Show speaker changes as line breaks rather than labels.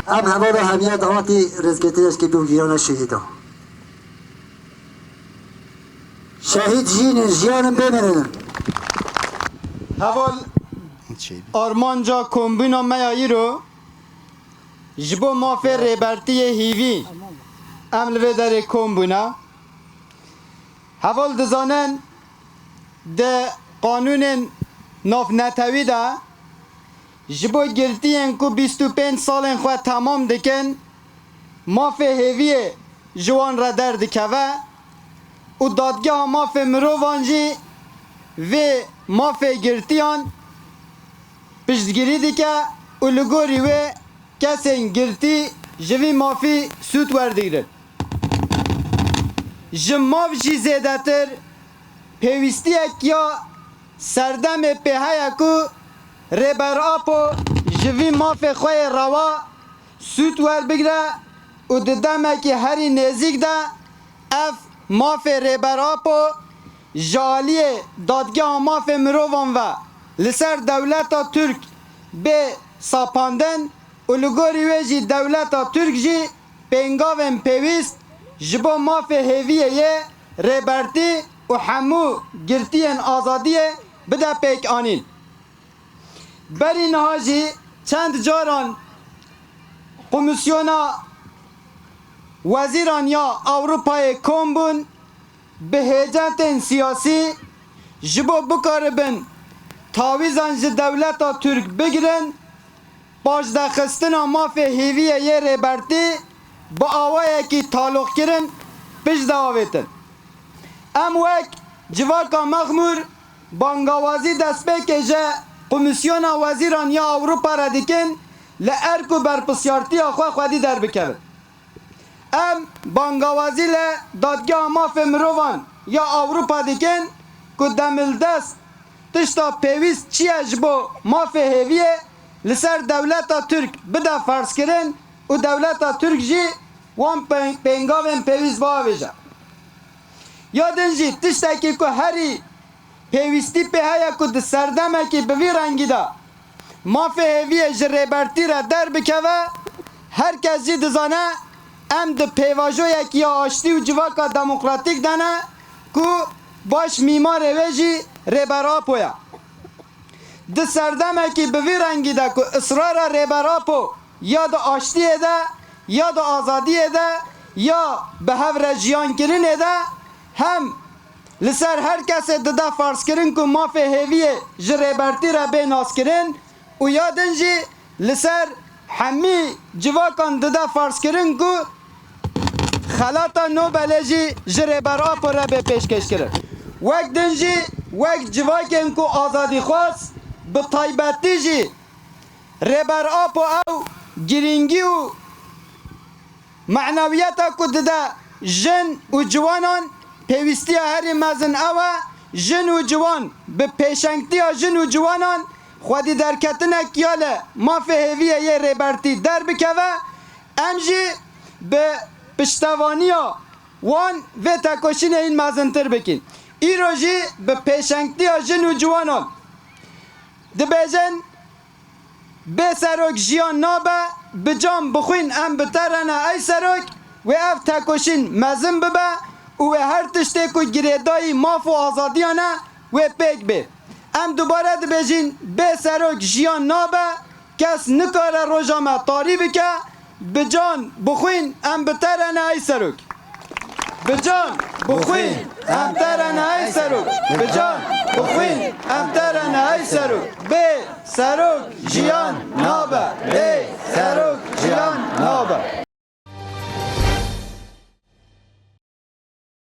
ام همه رو همیت آتی رزگتیش که بیوگیران شهیدا شهید جیانم بمینن
هول آرمانجا کمبینا میایی رو جبو مافی ریبرتی هیوی املوه در کمبینا هول دزانن ده قانون ناف نتوی ده جبو گرتین کو 25 سالن خود تمام دکن مافی هیوی جوان را در دکوه و دادگاه مافی مروانجی و مافی گرتیان پشتگیری دیگه و لگوری و کسین گرتی جوی مافی سود وردگیرن جماف جی زیده تر پیوستی یا سردم پیهی کو ریبر آپو جوی مافی خوی روا سود وردگیره و ددمه که هری نزیک ده اف مافی ریبر آپو جالی دادگاه مافی مروان و لسر دولت ترک به ساپاندن و لگوری ویجی دولت ترک جی پینگاوین پیویست جبو مافی هیویه یه ریبرتی و همو گرتین آزادیه بده پیک آنین بری نها جی چند جاران کمیسیونا وزیران یا اروپای کمبون به هیجت سیاسی جبو بکاربن تاویزان جی دولت ترک بگیرن باش دخستن مافی هیویه یه ریبرتی با آوائه کی تعلق کرن پیش دواویتن ام وک جواکا مخمور بانگاوازی دست بکه جه کمیسیون وزیران یا اروپا را دیکن لارکو برپسیارتی خواه خودی در بکن ام بانگاوازی دادگاه مافی مروان یا اروپا دیکن که دمل دست تشتا پیویست چی اجبو مافی هیویه لسر دولت ترک بده فرض کرن و دولت ترک جی وان پینگاوین پیویست باویجا یادن جی تشتا که هری پیوستی په هیا کو د سردمه کې به وی رنگی ده مافی هیوی جریبرتی را در بکوه هر کس جی دزانه ام د پیواجو یک یا آشتی و جواکا دموکراتیک دنه کو باش میمار ویجی ریبراپو یا د سردمه کې به وی رنگی ده کو اصرار ریبراپو یا د آشتی ده یا د آزادی ده یا به هور جیان کرن ده هم لسر هر کس دده فرض کرن که مافی هیویه جریبرتی را به ناس کرن و یادن جی لسر همی جواکان دده فرض کرن که خلاطا نوبله جی جریبر آپو را به پیشکش کرن وقت دن جی وقت جواکن که آزادی خواست به طایبتی جی ریبر آپو او گرینگی و معنویت که دده جن و جوانان پیوستی هری مزن اوه جن و جوان به پیشنگتی جن و جوانان خودی در کتنک یاله مافی هیویه یه ریبرتی در بکوه امجی به پشتوانی وان و تکاشین این مزن تر بکن ای رو جی به پیشنگتی جن و جوانان دبیجن به سروک جیان نابه به جام بخوین ام بترنه ای سروک و اف تکاشین مزن ببه و هر تشته که گریدای ماف و آزادیانه و پیک به ام دوباره دبیجین به سروک جیان نابه کس نکاره روژامه تاری بکه به جان بخوین ام بترنه ای سروک بجان بخوین ام ترن ای سروک بجان بخوین ام ترن ای سروک به سروک جیان نابه به سروک جیان نابه